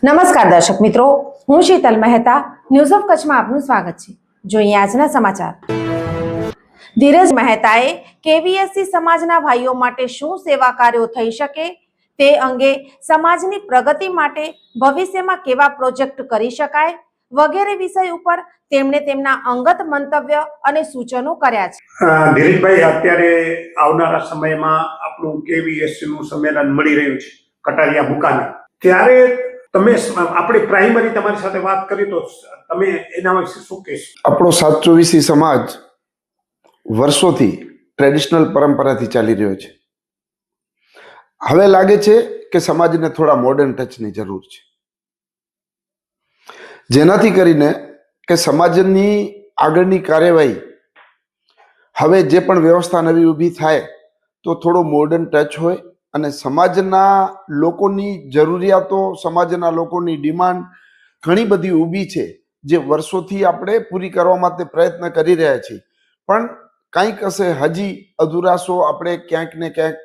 નમસ્કાર દર્શક મિત્રો, હું શીતલ મહેતા ન્યૂઝ ઓફ કચ્છમાં આપનું સ્વાગત છે। જોઈએ આજના સમાચાર। ધીરજ મહેતાએ કેવીએસસી સમાજના ભાઈઓ માટે શું સેવા કાર્યો થઈ શકે તે અંગે સમાજની પ્રગતિ માટે ભવિષ્યમાં કેવા પ્રોજેક્ટ કરી શકાય વગેરે વિષય ઉપર તેમણે તેમના અંગત મંતવ્ય અને સૂચનો કર્યા છે। ધીરજભાઈ, અત્યારે આવનારા સમયમાં આપણું કેવીએસસી નું સંમેલન મળી રહ્યું છે કટારિયા મુકામે, ત્યારે તમે આપણી પ્રાઇમરી તમારી સાથે વાત કરી તો તમે એના વિશે શું કહેશો? આપણો 724 સમાજ વર્ષોથી ટ્રેડિશનલ પરંપરાથી ચાલી રહ્યો છે। હવે લાગે છે કે સમાજને થોડા મોડર્ન ટચની જરૂર છે, જેનાથી કરીને કે સમાજની આગળની કાર્યવાહી હવે જે પણ વ્યવસ્થા નવી ઊભી થાય તો થોડો મોડર્ન ટચ હોય અને સમાજના લોકોની જરૂરિયાતો, સમાજના લોકોની ડિમાન્ડ ઘણી બધી ઊભી છે જે વર્ષોથી આપણે પૂરી કરવા માટે પ્રયત્ન કરી રહ્યા છીએ, પણ કંઈક હશે હજી અધુરાશો આપણે ક્યાંક ને ક્યાંક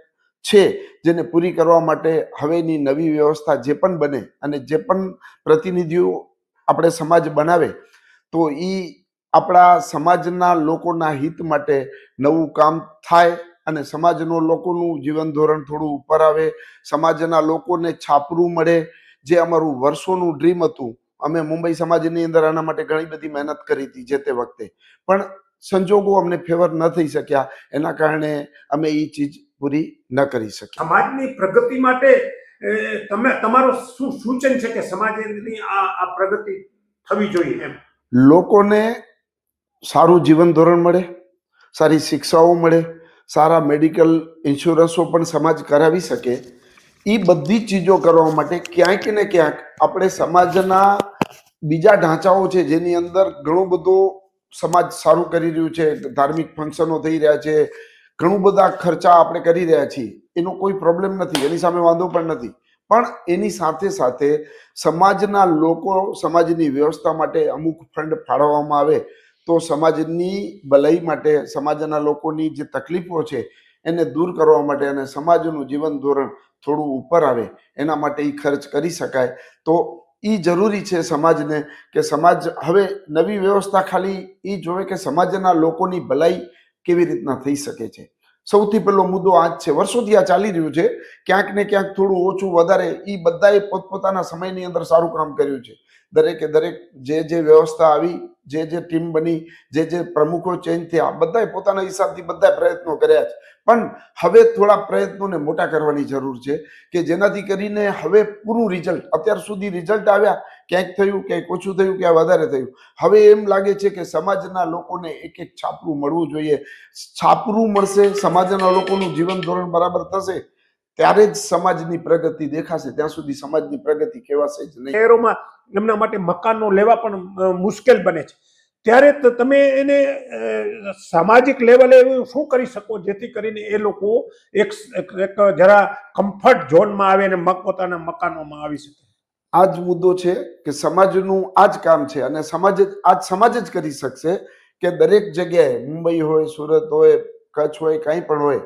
છે જેને પૂરી કરવા માટે હવેની નવી વ્યવસ્થા જે પણ બને અને જે પણ પ્રતિનિધિઓ આપણે સમાજ બનાવે તો એ આપણા સમાજના લોકોના હિત માટે નવું કામ થાય અને સમાજનો લોકોનું જીવન ધોરણ થોડું ઉપર આવે, સમાજના લોકોને છાપરું મળે, જે અમારું વર્ષોનું ડ્રીમ હતું। અમે મુંબઈ સમાજની અંદર આના માટે ઘણી બધી મહેનત કરી હતી જે તે વખતે, પણ સંજોગો અમને ફેવર ન થઈ શક્યા, એના કારણે અમે એ ચીજ પૂરી ન કરી શક્યા। સમાજની પ્રગતિ માટે તમારો શું સૂચન છે કે સમાજની આ પ્રગતિ થવી જોઈએ? એમ લોકોને સારું જીવન ધોરણ મળે, સારી શિક્ષાઓ મળે, સારા મેડિકલ ઇન્સ્યોરન્સો પણ સમાજ કરાવી શકે, એ બધી ચીજો કરવા માટે ક્યાંક ને ક્યાંક આપણે સમાજના બીજા ઢાંચાઓ છે જેની અંદર ઘણો બધો સમાજ સારું કરી રહ્યું છે, ધાર્મિક ફંક્શનો થઈ રહ્યા છે, ઘણું બધા ખર્ચા આપણે કરી રહ્યા છીએ, એનો કોઈ પ્રોબ્લેમ નથી, એની સામે વાંધો પણ નથી, પણ એની સાથે સાથે સમાજના લોકો, સમાજની વ્યવસ્થા માટે અમુક ફંડ ફાળવવામાં આવે તો સમાજની ભલાઈ માટે, સમાજના લોકોની જે તકલીફો છે એને દૂર કરવા માટે અને સમાજનું જીવન ધોરણ થોડું ઉપર આવે એના માટે એ ખર્ચ કરી શકાય। તો એ જરૂરી છે સમાજને કે સમાજ હવે નવી વ્યવસ્થા ખાલી એ જોવે કે સમાજના લોકોની ભલાઈ કેવી રીતના થઈ શકે છે। સૌથી પહેલો મુદ્દો આ જ છે, વર્ષોથી આ ચાલી રહ્યું છે, ક્યાંક ને ક્યાંક થોડું ઓછું વધારે એ બધાએ પોતપોતાના સમયની અંદર સારું કામ કર્યું છે। દરેકે દરેક જે વ્યવસ્થા આવી, જે ટીમ બની, જે પ્રમુખો ચેન્જ થયા, બધાએ પોતાના હિસાબથી બધા પ્રયત્નો કર્યા છે, પણ હવે થોડા પ્રયત્નોને મોટા કરવાની જરૂર છે કે જેનાથી કરીને હવે પૂરું રિઝલ્ટ, અત્યાર સુધી રિઝલ્ટ આવ્યા, ક્યાંક થયું, ક્યાંક ઓછું થયું, ક્યાંક વધારે થયું, હવે એમ લાગે છે કે સમાજના લોકોને એક એક છાપરું મળવું જોઈએ। છાપરું મળશે, સમાજના લોકોનું જીવન ધોરણ બરાબર થશે ત્યારે જ સમાજની પ્રગતિ દેખાશે, ત્યાં સુધી સમાજની પ્રગતિ કહેવાશે જ નહીં। શહેરોમાં એમના માટે મકાનો લેવા પણ મુશ્કેલ બને છે, ત્યારે તમે એને સામાજિક લેવલે એવું શું કરી શકો જેથી કરીને એ લોકો એક જરા કમ્ફર્ટ ઝોનમાં આવે અને પોતાના મકાનોમાં આવી શકે? આ જ મુદ્દો છે કે સમાજનું આ જ કામ છે અને સમાજ જ કરી શકશે કે દરેક જગ્યાએ, મુંબઈ હોય, સુરત હોય, કચ્છ હોય, કાંઈ પણ હોય,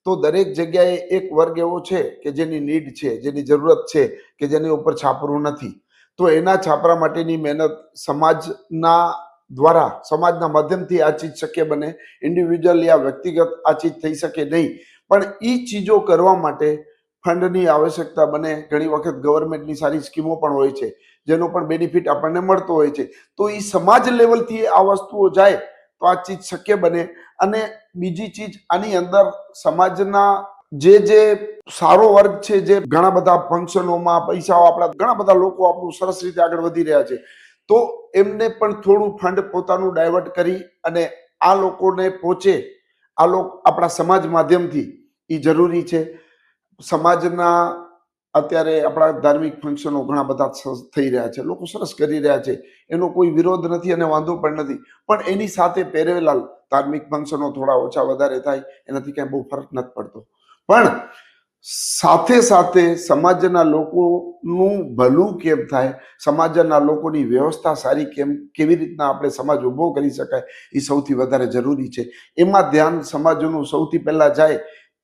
તો દરેક જગ્યાએ એક વર્ગ એવો છે કે જેની નીડ છે, જેની જરૂરત છે, કે જેની ઉપર છાપરું નથી, તો એના છાપરા માટેની મહેનત સમાજના દ્વારા, સમાજના માધ્યમથી આ ચીજ શક્ય બને। ઇન્ડિવિજ્યુઅલ યા વ્યક્તિગત આ ચીજ થઈ શકે નહીં, પણ એ ચીજો કરવા માટે ફંડની આવશ્યકતા બને। ઘણી વખત ગવર્મેન્ટની સારી સ્કીમો પણ હોય છે જેનો પણ બેનિફિટ આપણને મળતો હોય છે, તો એ સમાજ લેવલથી આ વસ્તુઓ જાય તો આ ચીજ શક્ય બને। અને બીજી ચીજ આની અંદર સમાજના જે સારો વર્ગ છે, જે ઘણા બધા ફંક્શનોમાં પૈસાઓ, આપણા ઘણા બધા લોકો આપણું સરસ રીતે આગળ વધી રહ્યા છે, તો એમને પણ થોડું ફંડ પોતાનું ડાયવર્ટ કરી અને આ લોકોને પહોંચે, આ લોકો આપણા સમાજ માધ્યમથી, એ જરૂરી છે। સમાજના અત્યારે આપણા ધાર્મિક ફંક્શનો ઘણા બધા થઈ રહ્યા છે, લોકો સરસ કરી રહ્યા છે, એનો કોઈ વિરોધ નથી અને વાંધો પણ નથી, પણ એની સાથે પેરેલાલ ધાર્મિક ફંક્શનો થોડા ઓછા વધારે થાય એનાથી ક્યાંય બહુ ફરક નથી પડતો, પણ સાથે સાથે સમાજના લોકોનું ભલું કેમ થાય, સમાજના લોકોની વ્યવસ્થા સારી કેવી રીતના આપણે સમાજ ઊભો કરી શકાય, એ સૌથી વધારે જરૂરી છે। એમાં ધ્યાન સમાજનું સૌથી પહેલા જાય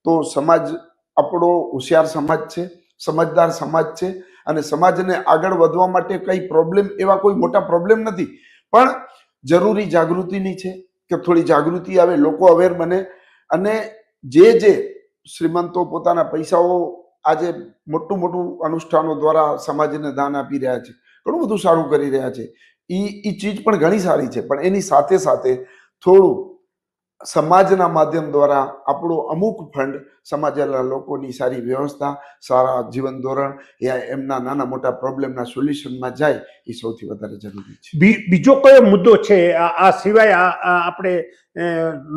તો સમાજ આપણો હોશિયાર સમાજ છે, સમજદાર સમાજ છે અને સમાજને આગળ વધવા માટે કઈ પ્રોબ્લેમ, એવા કોઈ મોટા પ્રોબ્લેમ નથી, પણ જરૂરી જાગૃતિની છે કે થોડી જાગૃતિ આવે, લોકો અવેર બને. અને જે શ્રીમંતો પોતાના પૈસાઓ આજે મોટું મોટું અનુષ્ઠાનો દ્વારા સમાજને દાન આપી રહ્યા છે, ઘણું બધું સારું કરી રહ્યા છે, એ ચીજ પણ ઘણી સારી છે, પણ એની સાથે સાથે થોડું સમાજના માધ્યમ દ્વારા આપણું અમુક ફંડ સમાજના લોકોની સારી વ્યવસ્થા, સારા જીવન ધોરણ, એમના નાના મોટા પ્રોબ્લેમના સોલ્યુશનમાં જાય, એ સૌથી વધારે જરૂરી છે. બીજો કયો મુદ્દો છે આ સિવાય આપણે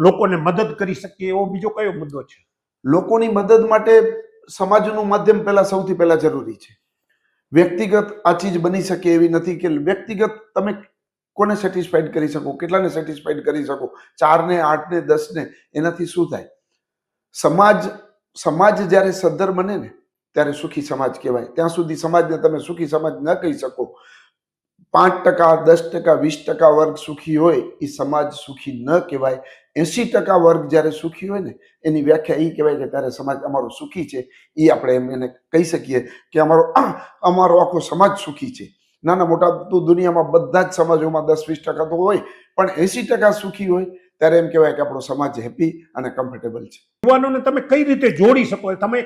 લોકોને મદદ કરી શકીએ એવો બીજો કયો મુદ્દો છે? લોકોની મદદ માટે સમાજનું માધ્યમ સૌથી પહેલા જરૂરી છે. વ્યક્તિગત આ ચીજ બની શકે એવી નથી કે વ્યક્તિગત તમે કોને સેટિસ્ફાઈડ કરી શકો, કેટલાને સેટિસ્ફાઈડ કરી શકો, 4 ને 8 ને 10 ને, એનાથી શું થાય? સમાજ જ્યારે સદ્ધર બને ને ત્યારે સુખી સમાજ કહેવાય. ત્યાં સુધી સમાજને તમે સુખી સમાજ ન કહી શકો. 5%, 10%, 20% વર્ગ સુખી હોય એ સમાજ સુખી ન કહેવાય. 80% વર્ગ જ્યારે સુખી હોય ને એની વ્યાખ્યા એ કહેવાય કે ત્યારે સમાજ અમારો સુખી છે. એ આપણે એને કહી શકીએ કે અમારો આખો સમાજ સુખી છે. નાના મોટા તો દુનિયામાં બધા જ સમાજોમાં 10-20% તો હોય, પણ 80% સુખી હોય ત્યારે એમ કહેવાય કે આપણો સમાજ હેપી અને કમ્ફર્ટેબલ છે. યુવાનોને તમે કઈ રીતે જોડી શકો? તમે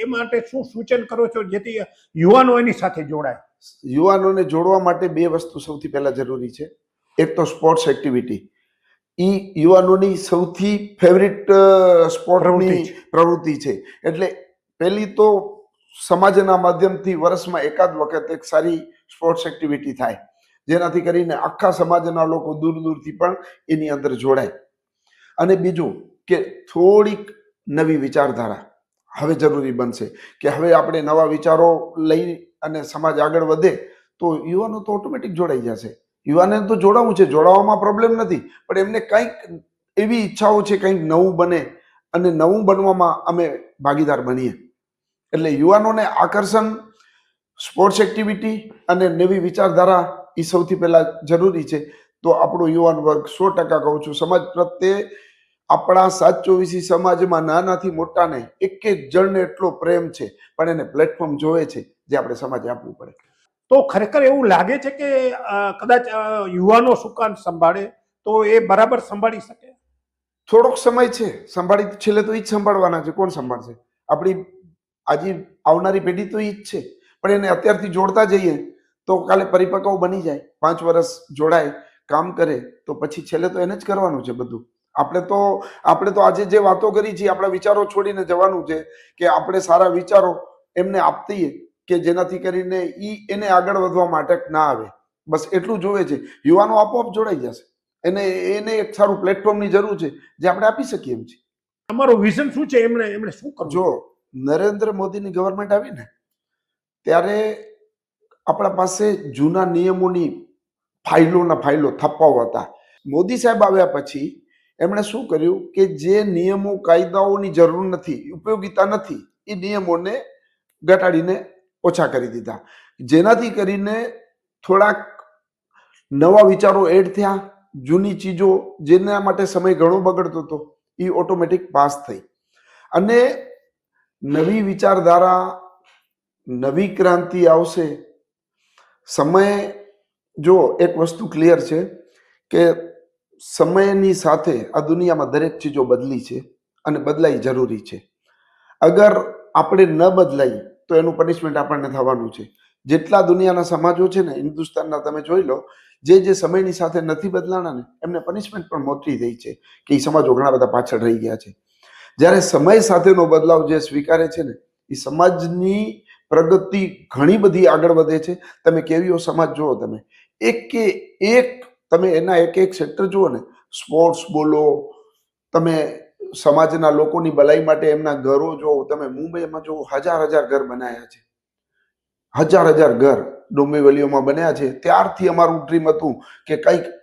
એ માટે શું સૂચન કરો છો જેથી યુવાનો એની સાથે જોડાય? યુવાનોને જોડવા માટે 2 વસ્તુ સૌથી પહેલા જરૂરી છે. એક તો સ્પોર્ટ્સ એક્ટિવિટી. યુવાનોની સૌથી ફેવરિટ સ્પોર્ટની પ્રવૃત્તિ છે. એટલે પહેલી તો સમાજના માધ્યમથી વર્ષમાં એકાદ વખત એક સારી સ્પોર્ટ્સ એક્ટિવિટી થાય, જેનાથી કરીને આખા સમાજના લોકો દૂર દૂરથી પણ એની અંદર જોડાય. અને બીજું કે થોડીક નવી વિચારધારા હવે જરૂરી બનશે કે હવે આપણે નવા વિચારો લઈ અને સમાજ આગળ વધે તો યુવાનો તો ઓટોમેટિક જોડાઈ જશે. યુવાને તો જોડાવું છે, જોડાવામાં પ્રોબ્લેમ નથી, પણ એમને કંઈક એવી ઈચ્છાઓ છે કંઈક નવું બને અને નવું બનવામાં અમે ભાગીદાર બનીએ. એટલે યુવાનોને આકર્ષણ, સ્પોર્ટ્સ એક્ટિવિટી અને નવી વિચારધારા એ સૌથી પહેલા જરૂરી છે. તો આપણો યુવાન વર્ગ 100% કહું છું, સમાજ પ્રત્યે આપણા 724 સમાજમાં નાનાથી મોટાને એક જણને એટલો પ્રેમ છે, પણ એને પ્લેટફોર્મ જોવે છે જે આપણે સમાજે આપવું પડે. તો ખરેખર એવું લાગે છે કે કદાચ યુવાનો સુકાન સંભાળે તો એ બરાબર સંભાળી શકે? થોડોક સમય છે, સંભાળી છેલ્લે તો એ જ સંભાળવાના છે. કોણ સંભાળશે? આપણી આજે આવનારી પેઢી તો એ જ છે, પણ એને અત્યારથી જોડતા જઈએ તો કાલે પરિપક્વ બની જાય, 5 વર્ષ જોડાય, કામ કરે, તો પછી છેલ્લે તો એને જ કરવાનું છે બધું. આપણે તો આજે જે વાતો કરી છે આપણા વિચારો છોડીને જવાનું છે કે આપણે સારા વિચારો એમને આપીએ કે જેનાથી કરીને એને આગળ વધવા માટે ના આવે. બસ એટલું જોવે છે. યુવાનો આપોઆપ જોડાઈ જશે. એને એક સારું પ્લેટફોર્મની જરૂર છે જે આપણે આપી શકીએ એમ છે. તમારો વિઝન શું છે? એમણે શું કરવું? જો નરેન્દ્ર મોદીની ગવર્મેન્ટ આવી ને ત્યારે આપણા પાસે જૂના નિયમોની ફાઇલો થપ્પાઓ હતા. મોદી સાહેબ આવ્યા પછી એમણે શું કર્યું કે જે નિયમો કાયદાઓની જરૂર નથી, ઉપયોગિતા નથી, એ નિયમોને ઘટાડીને ઓછા કરી દીધા, જેનાથી કરીને થોડાક નવા વિચારો એડ થયા. જૂની ચીજો જેના માટે સમય ઘણો બગડતો હતો એ ઓટોમેટિક પાસ થઈ. અને નવી વિચારધારા, નવી ક્રાંતિ આવશે. સમય, જો એક વસ્તુ ક્લિયર છે કે સમયની સાથે આ દુનિયામાં દરેક ચીજો બદલી છે અને બદલાઈ જરૂરી છે. અગર આપણે ન બદલાઈ તો એનું પનિશમેન્ટ આપણને થવાનું છે. જેટલા દુનિયાના સમાજો છે ને, હિન્દુસ્તાનના તમે જોઈ લો, જે સમયની સાથે નથી બદલાણા ને એમને પનિશમેન્ટ પણ મોટી થઈ છે કે એ સમાજો ઘણા બધા પાછળ રહી ગયા છે. જ્યારે સમય સાથેનો બદલાવ જે સ્વીકારે છે ને એ સમાજની પ્રગતિ ઘણી બધી આગળ વધે છે. તમે કેવીઓ સમાજ જુઓ, તમે એના એક સેક્ટર જુઓ ને, સ્પોર્ટ્સ બોલો, તમે સમાજના લોકોની ભલાઈ માટે એમના ઘરો જુઓ, તમે મુંબઈમાં જુઓ, 1000 ઘર બનાવ્યા છે. 1000 ઘર ડોંબિવલીઓમાં બન્યા છે. ત્યારથી અમારું ડ્રીમ હતું કે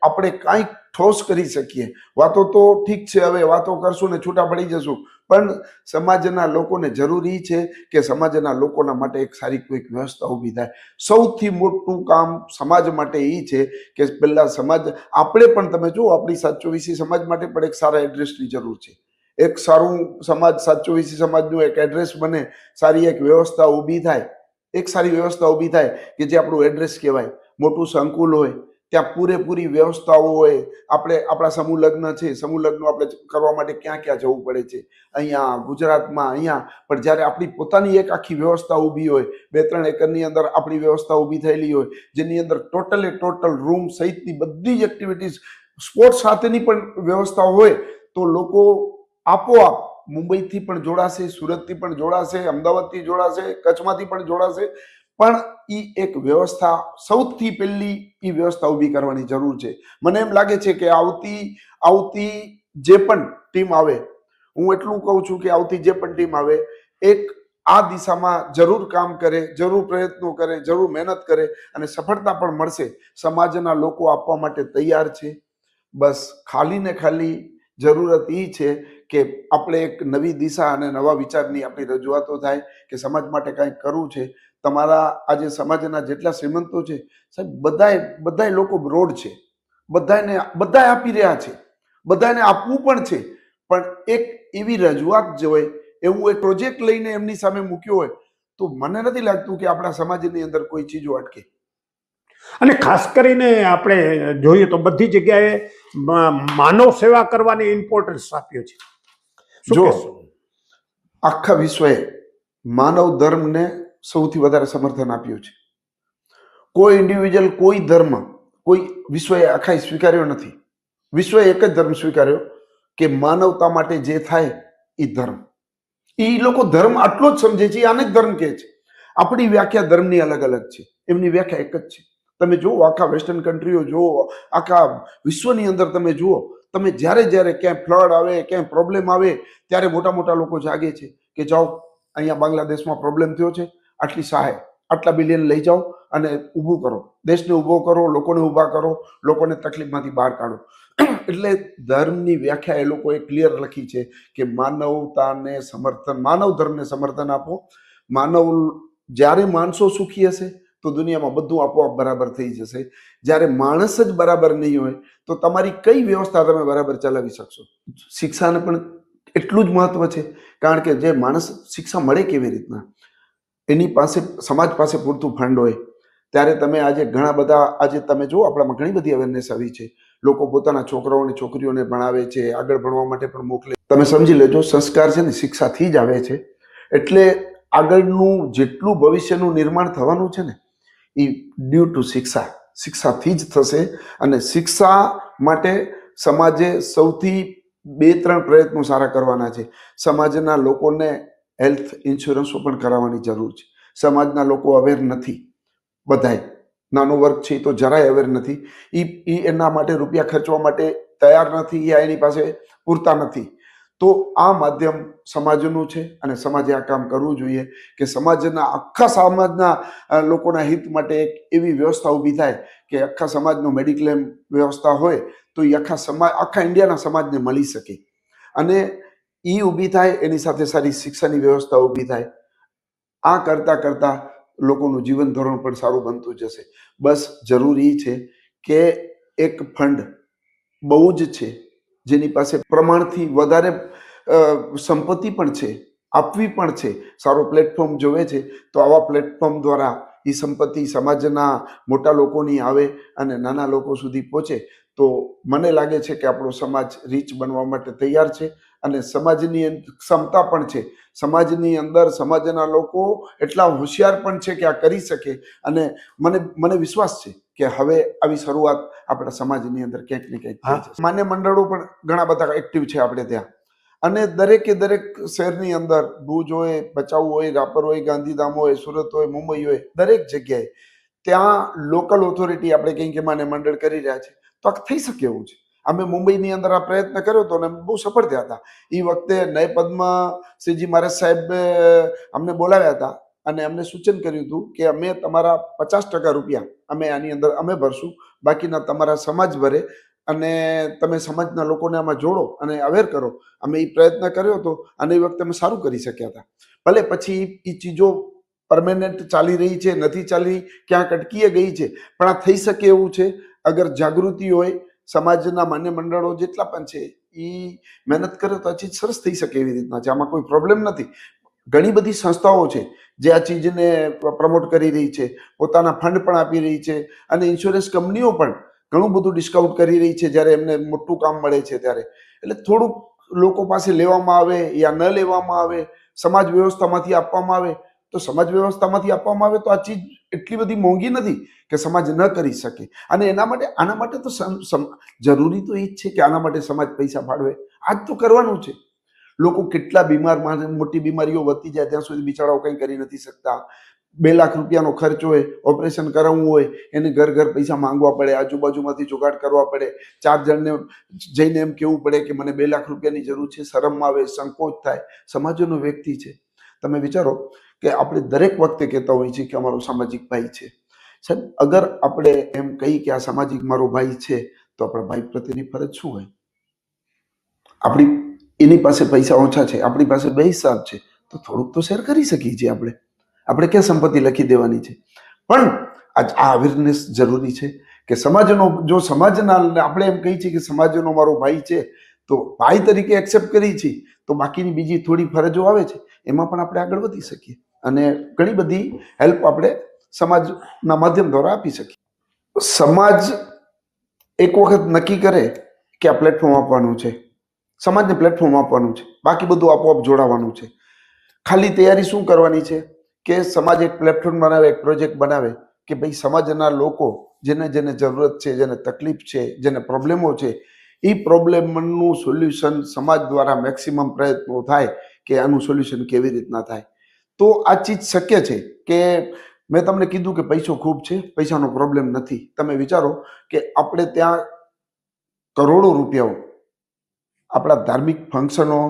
આપણે કંઈક ઠોસ કરી શકીએ. વાતો તો ઠીક છે, હવે વાતો કરશું ને છૂટા પડી જશું, પણ સમાજના લોકોને જરૂરી છે કે સમાજના લોકોના માટે એક સારી કોઈક વ્યવસ્થા ઊભી થાય. સૌથી મોટું કામ સમાજ માટે એ છે કે પહેલા સમાજ, આપણે પણ તમે જુઓ, આપણી 724 સમાજ માટે પણ એક સારા એડ્રેસની જરૂર છે. એક સારું સમાજ, 724 સમાજનું એક એડ્રેસ બને, સારી એક વ્યવસ્થા ઊભી થાય, એક સારી વ્યવસ્થા ઊભી થાય કે જે આપણું એડ્રેસ કહેવાય, મોટું સંકુલ હોય, ત્યાં પૂરેપૂરી વ્યવસ્થાઓ હોય. આપણા સમૂહ લગ્ન છે, સમૂહ લગ્ન આપણે કરવા માટે ક્યાં ક્યાં જવું પડે છે, અહીંયા ગુજરાતમાં અહીંયા. પણ જ્યારે આપણી પોતાની એક આખી વ્યવસ્થા ઊભી હોય, 2-3 એકરની અંદર આપણી વ્યવસ્થા ઊભી થયેલી હોય, જેની અંદર ટોટલ રૂમ સહિતની બધી જ એક્ટિવિટીઝ, સ્પોર્ટ્સ સાથેની પણ વ્યવસ્થા હોય, તો લોકો આપોઆપ મુંબઈથી પણ જોડાશે, સુરતથી પણ જોડાશે, અમદાવાદથી જોડાશે, કચ્છમાંથી પણ જોડાશે. પણ એ એક વ્યવસ્થા, સૌથી પહેલી એ વ્યવસ્થા ઊભી કરવાની જરૂર છે. મને એમ લાગે છે કે આવતી જે પણ ટીમ આવે, હું એટલું કહું છું કે આવતી જે પણ ટીમ આવે, એક આ દિશામાં જરૂર કામ કરે, જરૂર પ્રયત્નો કરે, જરૂર મહેનત કરે, અને સફળતા પણ મળશે. સમાજના લોકો આપવા માટે તૈયાર છે. બસ ખાલી ને ખાલી જરૂરત એ છે કે આપણે એક નવી દિશા અને નવા વિચારની આપણી રજૂઆતો થાય કે સમાજ માટે કંઈક કરવું છે. તમારા આજે સમાજના જેટલા શ્રીમંતો છે સાહેબ, બધાય લોકો બ્રોડ છે, બધાય આપી રહ્યા છે, બધાને આપવું પણ છે. પણ એક એવી રજૂઆત જે હોય, એવું એક પ્રોજેક્ટ લઈને એમની સામે મૂક્યો હોય, તો મને નથી લાગતું કે આપણા સમાજની અંદર કોઈ ચીજો અટકે. અને ખાસ કરીને આપણે જોઈએ તો બધી જગ્યાએ માનવ સેવા કરવાની ઇમ્પોર્ટન્સ આપ્યો છે. શું જો કહેશો? આખા વિશ્વએ માનવ ધર્મને સૌથી વધારે સમર્થન આપ્યું છે. કોઈ ઇન્ડિવિજ્યુઅલ, કોઈ ધર્મ, કોઈ વિશ્વએ આખા સ્વીકાર્યો નથી. વિશ્વએ એક જ ધર્મ સ્વીકાર્યો કે માનવતા માટે જે થાય એ ધર્મ. એ લોકો ધર્મ આટલો જ સમજે છે, આને જ ધર્મ કહે છે. આપણી વ્યાખ્યા ધર્મની અલગ અલગ છે, એમની વ્યાખ્યા એક જ છે. તમે જુઓ, આખા વેસ્ટર્ન કન્ટ્રીઓ જુઓ, આખા વિશ્વની અંદર તમે જુઓ, તમે જ્યારે ક્યાંય ફ્લડ આવે, ક્યાંય પ્રોબ્લેમ આવે, ત્યારે મોટા મોટા લોકો જાગે છે કે જાઓ, અહીંયા બાંગ્લાદેશમાં પ્રોબ્લેમ થયો છે, આટલી સહાય, આટલા બિલિયન લઈ જાઓ અને ઊભું કરો, દેશને ઊભો કરો, લોકોને ઊભા કરો, લોકોને તકલીફમાંથી બહાર કાઢો. એટલે ધર્મની વ્યાખ્યા એ લોકોએ ક્લિયર લખી છે કે માનવતાને સમર્થન, માનવ ધર્મને સમર્થન આપો. જ્યારે માણસો સુખી હશે તો દુનિયામાં બધું આપોઆપ બરાબર થઈ જશે. જ્યારે માણસ જ બરાબર નહીં હોય તો તમારી કઈ વ્યવસ્થા તમે બરાબર ચલાવી શકશો? શિક્ષાને પણ એટલું જ મહત્વ છે, કારણ કે જે માણસ શિક્ષા મળે કેવી રીતના, એની પાસે, સમાજ પાસે પૂરતું ફંડ હોય, ત્યારે તમે આજે ઘણા બધા, આજે તમે જુઓ આપણામાં ઘણી બધી અવેરનેસ આવી છે. લોકો પોતાના છોકરાઓને, છોકરીઓને ભણાવે છે, આગળ ભણવા માટે પણ મોકલે. તમે સમજી લેજો, સંસ્કાર છે ને શિક્ષાથી જ આવે છે. એટલે આગળનું જેટલું ભવિષ્યનું નિર્માણ થવાનું છે ને, એ ડ્યુ ટુ શિક્ષાથી જ થશે. અને શિક્ષા માટે સમાજે સૌથી 2-3 પ્રયત્નો સારા કરવાના છે. સમાજના લોકોને હેલ્થ ઇન્સ્યોરન્સો પણ કરાવવાની જરૂર છે. સમાજના લોકો અવેર નથી, બધાય. નાનો વર્ગ છે તો જરાય અવેર નથી. એ એના માટે રૂપિયા ખર્ચવા માટે તૈયાર નથી, યા એની પાસે પૂરતા નથી. તો આ માધ્યમ સમાજનું છે અને સમાજે આ કામ કરવું જોઈએ કે આખા સમાજના લોકોના હિત માટે એક એવી વ્યવસ્થા ઊભી થાય કે આખા સમાજનો મેડિક્લેમ વ્યવસ્થા હોય તો એ આખા ઇન્ડિયાના સમાજને મળી શકે. અને એ ઊભી થાય, એની સાથે સારી શિક્ષાની વ્યવસ્થા ઊભી થાય. આ કરતા લોકોનું જીવન ધોરણ પણ સારું બનતું જશે. બસ જરૂરી છે કે એક ફંડ બહુ જ છે, જેની પાસે પ્રમાણથી વધારે સંપત્તિ પણ છે, આપવી પણ છે, સારો પ્લેટફોર્મ જોવે છે, તો આવા પ્લેટફોર્મ દ્વારા એ સંપત્તિ સમાજના મોટા લોકોની આવે અને નાના લોકો સુધી પહોંચે. તો મને લાગે છે કે આપણો સમાજ રીચ બનવા માટે તૈયાર છે અને સમાજની ક્ષમતા પણ છે. સમાજની અંદર સમાજના લોકો એટલા હોશિયાર પણ છે કે આ કરી શકે. અને મને વિશ્વાસ છે કે હવે આવી શરૂઆત આપણા સમાજની અંદર ક્યાંક ને ક્યાંક થઈ જશે. માન્ય મંડળો પણ ઘણા બધા એક્ટિવ છે આપણે ત્યાં. અને દરેક શહેરની અંદર, ભુજ હોય, ભચાઉ હોય, રાપર હોય, ગાંધીધામ હોય, સુરત હોય, મુંબઈ હોય, દરેક જગ્યાએ ત્યાં લોકલ ઓથોરિટી આપણે કંઈક કે માન્ય મંડળ કરી રહ્યા છે. તો આ થઈ શકે એવું છે. અમે મુંબઈની અંદર આ પ્રયત્ન કર્યો હતો અને બહુ સફળ થયા હતા. એ વખતે નય પદ્મશ્રીજી મહારાજ સાહેબ અમને બોલાવ્યા હતા અને અમને સૂચન કર્યું હતું કે અમે તમારા 50% રૂપિયા અમે આની અંદર અમે ભરશું, બાકીના તમારા સમાજ ભરે અને તમે સમાજના લોકોને આમાં જોડો અને અવેર કરો. અમે એ પ્રયત્ન કર્યો હતો અને એ વખતે અમે સારું કરી શક્યા હતા. ભલે પછી એ ચીજો પરમેનન્ટ ચાલી રહી છે, નથી ચાલી, ક્યાંક અટકી ગઈ છે, પણ આ થઈ શકે એવું છે અગર જાગૃતિ હોય. સમાજના માન્ય મંડળો જેટલા પણ છે એ મહેનત કરે તો આ ચીજ સરસ થઈ શકે એવી રીતના છે. આમાં કોઈ પ્રોબ્લેમ નથી. ઘણી બધી સંસ્થાઓ છે જે આ ચીજને પ્રમોટ કરી રહી છે, પોતાના ફંડ પણ આપી રહી છે, અને ઇન્સ્યોરન્સ કંપનીઓ પણ ઘણું બધું ડિસ્કાઉન્ટ કરી રહી છે જ્યારે એમને મોટું કામ મળે છે ત્યારે. એટલે થોડુંક લોકો પાસે લેવામાં આવે યા ન લેવામાં આવે, સમાજ વ્યવસ્થામાંથી આપવામાં આવે, તો સમાજ વ્યવસ્થામાંથી આપવામાં આવે તો આ ચીજ એટલી બધી મોંઘી નથી કે સમાજ ન કરી શકે. અને આના માટે તો જરૂરી તો એ જ છે કે આના માટે સમાજ પૈસા ફાળવે. આ જ તો કરવાનું છે. લોકો કેટલા બીમાર, મોટી બીમારીઓ વધતી જાય ત્યાં સુધી બિચારાઓ કંઈ કરી નથી શકતા. 2 લાખ રૂપિયાનો ખર્ચ હોય, ઓપરેશન કરાવવું હોય, એને ઘર ઘર પૈસા માંગવા પડે, આજુબાજુમાંથી જુગાડ કરવા પડે, 4 જણને જઈને એમ કહેવું પડે કે મને 2 લાખ રૂપિયાની જરૂર છે. શરમ આવે, સંકોચ થાય. સમાજનો વ્યક્તિ છે. તમે વિચારો કે આપણે દરેક વખતે કહેતા હોઈએ છીએ કે અમારો સામાજિક ભાઈ છે. સાહેબ, અગર આપણે એમ કહીએ કે આ સામાજિક મારો ભાઈ છે, તો આપણા ભાઈ પ્રત્યેની ફરજ શું હોય? એની પાસે પૈસા ઓછા છે, આપણી પાસે 2 હિસાબ છે, તો થોડુંક તો શેર કરી શકીએ છીએ આપણે ક્યાં સંપત્તિ લખી દેવાની છે? પણ આ અવેરનેસ જરૂરી છે કે જો સમાજના આપણે એમ કહીએ છીએ કે સમાજનો મારો ભાઈ છે, તો ભાઈ તરીકે એક્સેપ્ટ કરી છીએ, તો બાકીની બીજી થોડી ફરજો આવે છે, એમાં પણ આપણે આગળ વધી શકીએ અને ઘણી બધી હેલ્પ આપણે સમાજના માધ્યમ દ્વારા આપી શકીએ. સમાજ એક વખત નક્કી કરે કે આ પ્લેટફોર્મ આપવાનું છે, સમાજને પ્લેટફોર્મ આપવાનું છે, બાકી બધું આપોઆપ જોડાવાનું છે. ખાલી તૈયારી શું કરવાની છે કે સમાજ એક પ્લેટફોર્મ બનાવે, એક પ્રોજેક્ટ બનાવે કે ભાઈ સમાજના લોકો જેને જરૂરત છે, જેને તકલીફ છે, જેને પ્રોબ્લેમો છે, એ પ્રોબ્લેમનું સોલ્યુશન સમાજ દ્વારા મેક્સિમમ પ્રયત્નો થાય કે આનું સોલ્યુશન કેવી રીતના થાય. તો આ ચીજ શક્ય છે કે મેં તમને કીધું કે પૈસો ખૂબ છે, પૈસાનો પ્રોબ્લેમ નથી. તમે વિચારો કે આપણે ત્યાં કરોડો રૂપિયાઓ આપણા ધાર્મિક ફંક્શનો,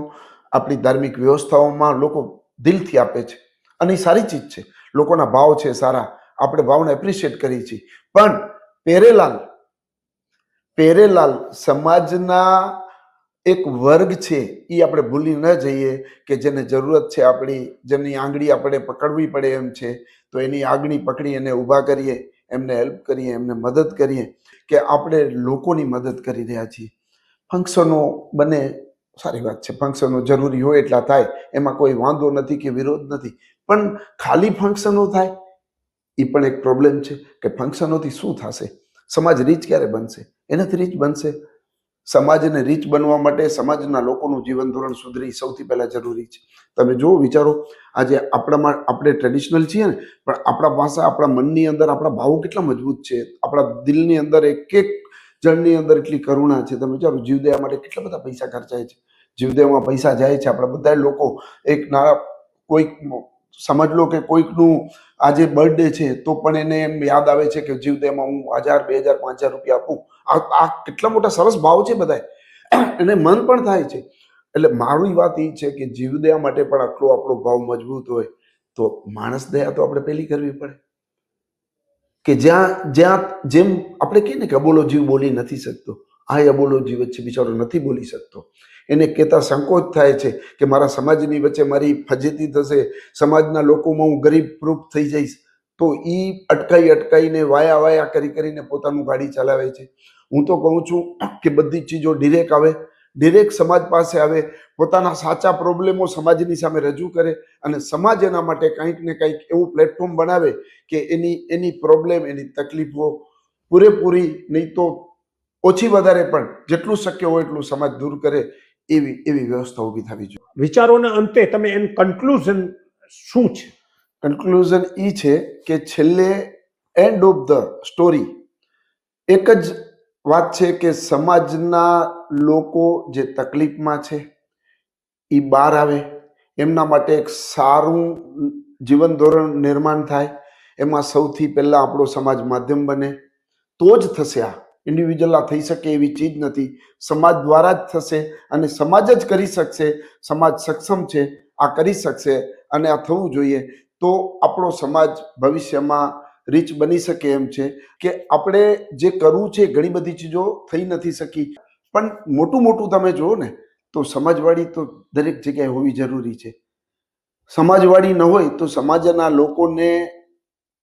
આપણી ધાર્મિક વ્યવસ્થાઓમાં લોકો દિલથી આપે છે અને એ સારી ચીજ છે. લોકોના ભાવ છે સારા, આપણે ભાવને એપ્રિશિએટ કરીએ છીએ. પણ પહેરેલાલ સમાજના એક વર્ગ છે, એ આપણે ભૂલી ન જઈએ કે જેને જરૂરત છે આપણી, જેની આંગળી આપણે પકડવી પડે એમ છે, તો એની આંગળી પકડી એને ઊભા કરીએ, એમને હેલ્પ કરીએ, એમને મદદ કરીએ કે આપણે લોકોની મદદ કરી રહ્યા છીએ. ફંક્શનો બને, સારી વાત છે, ફંક્શનો જરૂરી હોય એટલા થાય, એમાં કોઈ વાંધો નથી કે વિરોધ નથી. પણ ખાલી ફંક્શનો થાય એ પણ એક પ્રોબ્લેમ છે કે ફંક્શનોથી શું થશે? સમાજ રીચ ક્યારે બનશે? એનાથી રીચ બનશે. સમાજને રીચ બનવા માટે સમાજના લોકોનું જીવન ધોરણ સુધરી સૌથી પહેલા જરૂરી છે. તમે જો વિચારો, આજે આપણે ટ્રેડિશનલ છીએ ને, પણ આપણા પાસે, આપણા મનની અંદર આપણા ભાવો કેટલા મજબૂત છે. આપણા દિલની અંદર એક જણની અંદર એટલી કરુણા છે. તમે વિચારો, જીવદયા માટે કેટલા બધા પૈસા ખર્ચાય છે, જીવદયામાં પૈસા જાય છે. આપણા બધા લોકો કોઈક સમજ લો કે કોઈકનું આજે બર્થડે છે, તો પણ એને એમ યાદ આવે છે કે જીવદયામાં હું 1000, 2000, 5000 રૂપિયા આપું. આ કેટલા મોટા સરસ ભાવ છે બધા, એને મન પણ થાય છે. એટલે મારી વાત એ છે કે જીવદયા માટે પણ આટલો આપણો ભાવ મજબૂત હોય તો માણસ દયા તો આપણે પેલી કરવી પડે. કે જેમ આપણે કહીએ ને કે અબોલો જીવ બોલી નથી શકતો, આ અબોલો જીવ છે, બિચારો નથી બોલી શકતો. એને કહેતા સંકોચ થાય છે કે મારા સમાજની વચ્ચે મારી ફજેતી થશે, સમાજના લોકોમાં હું ગરીબ પ્રૂફ થઈ જઈશ. તો એ અટકાઈને વાયા કરીને પોતાનું ગાડી ચલાવે છે. હું તો કહું છું કે બધી ચીજો ડિરેક્ટ આવે, ડિરેક્ટ સમાજ પાસે આવે, પોતાના સાચા પ્રોબ્લેમો સમાજની સામે રજૂ કરે અને સમાજ એના માટે કંઈક ને કંઈક એવું પ્લેટફોર્મ બનાવે કે એની પ્રોબ્લેમ, એની તકલીફો પૂરેપૂરી નહીં તો ઓછી વધારે પણ જેટલું શક્ય હોય એટલું સમાજ દૂર કરે, એવી વ્યવસ્થા ઊભી થવી જોઈએ. વિચારોના અંતે તમે એનું કન્ક્લુઝન શું છે? કન્ક્લુઝન એ છે કે છેલ્લે એન્ડ ઓફ ધ સ્ટોરી એક જ વાત છે કે સમાજના લોકો જે તકલીફમાં છે એ બહાર આવે, એમના માટે એક સારું જીવન ધોરણ નિર્માણ થાય. એમાં સૌથી પહેલા આપણો સમાજ માધ્યમ બને તો જ થશે. આ ઇન્ડિવિજ્યુઅલ આ થઈ શકે એવી ચીજ નથી, સમાજ દ્વારા જ થશે અને સમાજ જ કરી શકશે. સમાજ સક્ષમ છે, આ કરી શકશે અને આ થવું જોઈએ. તો આપણો સમાજ ભવિષ્યમાં રીચ બની શકે એમ છે કે આપણે જે કરવું છે ઘણી બધી ચીજો થઈ નથી શકી, પણ મોટું તમે જુઓ ને તો સમાજવાળી તો દરેક જગ્યાએ હોવી જરૂરી છે. સમાજવાળી ન હોય તો સમાજના લોકોને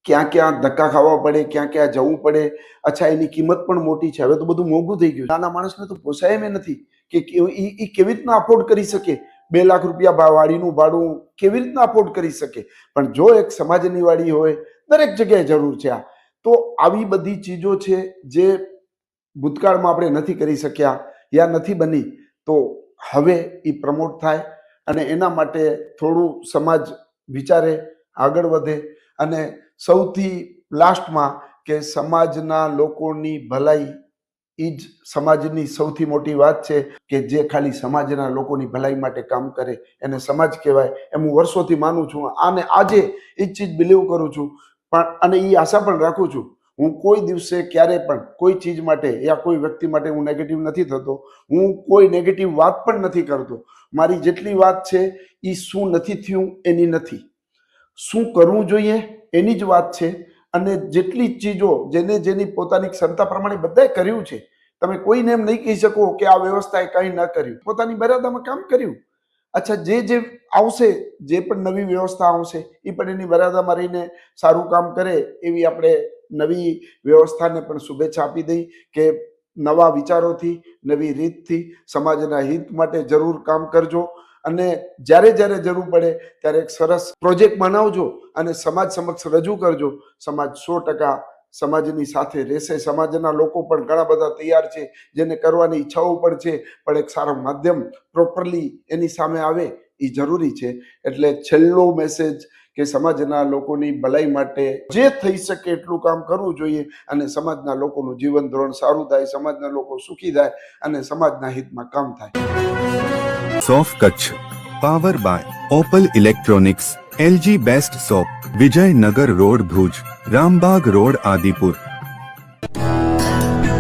ક્યાં ધક્કા ખાવા પડે, ક્યાં જવું પડે. અચ્છા, એની કિંમત પણ મોટી છે. હવે તો બધું મોંઘું થઈ ગયું. નાના માણસને તો પોસાય એમ નથી કે એ કેવી રીતના અફોર્ડ કરી શકે. ₹2 લાખ વાડીનું ભાડું કેવી રીતના અફોર્ડ કરી શકે? પણ જો એક સમાજની વાડી હોય, દરેક જગ્યાએ જરૂર છે આ. તો આવી બધી ચીજો છે જે ભૂતકાળમાં આપણે નથી કરી શક્યા યા નથી બની, તો હવે એ પ્રમોટ થાય અને એના માટે થોડું સમાજ વિચારે, આગળ વધે. અને સૌથી લાસ્ટમાં કે સમાજના લોકોની ભલાઈ એ જ સમાજની સૌથી મોટી વાત છે, કે જે ખાલી સમાજના લોકોની ભલાઈ માટે કામ કરે એને સમાજ કહેવાય. એમ હું વર્ષોથી માનું છું અને આજે એ જ ચીજ બિલીવ કરું છું. પણ અને એ આશા પણ રાખું છું, હું કોઈ દિવસે ક્યારે પણ કોઈ ચીજ માટે યા કોઈ વ્યક્તિ માટે હું નેગેટિવ નથી થતો. હું કોઈ નેગેટિવ વાત પણ નથી કરતો. મારી જેટલી વાત છે એ શું નથી થયું એની નથી, શું કરવું જોઈએ એની જ વાત છે. અને જેટલી ચીજો જેની પોતાની ક્ષમતા પ્રમાણે બધાએ કર્યું છે. તમે કોઈને એમ નહીં કહી શકો કે આ વ્યવસ્થાએ કંઈ ન કર્યું. પોતાની મર્યાદામાં કામ કર્યું. અચ્છા, જે આવશે, જે પણ નવી વ્યવસ્થા આવશે એ પણ એની મર્યાદામાં રહીને સારું કામ કરે એવી આપણે નવી વ્યવસ્થાને પણ શુભેચ્છા આપી દઈ કે નવા વિચારોથી, નવી રીતથી સમાજના હિત માટે જરૂર કામ કરજો. અને જ્યારે જ્યારે જરૂર પડે ત્યારે એક સરસ પ્રોજેક્ટ બનાવજો અને સમાજ સમક્ષ રજૂ કરજો. સમાજ 100% સમાજની સાથે રહેશે. સમાજના લોકો પણ ઘણા બધા તૈયાર છે, જેને કરવાની ઈચ્છાઓ પણ છે, પણ એક સારા માધ્યમ પ્રોપરલી એની સામે આવે એ જરૂરી છે. એટલે છેલ્લો મેસેજ કે સમાજના લોકોની ભલાઈ માટે જે થઈ શકે એટલું કામ કરવું જોઈએ અને સમાજના લોકોનું જીવન ધોરણ સારું થાય, સમાજના લોકો સુખી થાય અને સમાજના હિતમાં કામ થાય. સોફ Kutch power by Opal electronics, LG best shop, Vijaynagar road Bhuj, Rambagh road Adipur.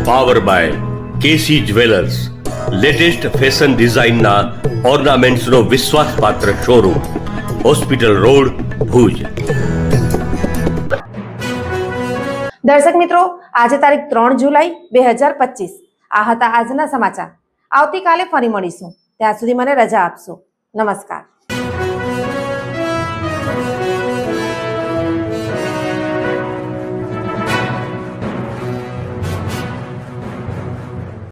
Power by K C jewellers, latest fashion ડિઝાઇનના ઓર્નામેન્ટ્સનો વિશ્વાસપાત્ર શોરૂમ, હોસ્પિટલ રોડ ભુજ. દર્શક મિત્રો, આજે તારીખ 3 જુલાઈ 2025. આ હતા આજના સમાચાર. આવતીકાલે ફરી મળીશું. ત્યાં સુધી મને રજા આપશો. નમસ્કાર.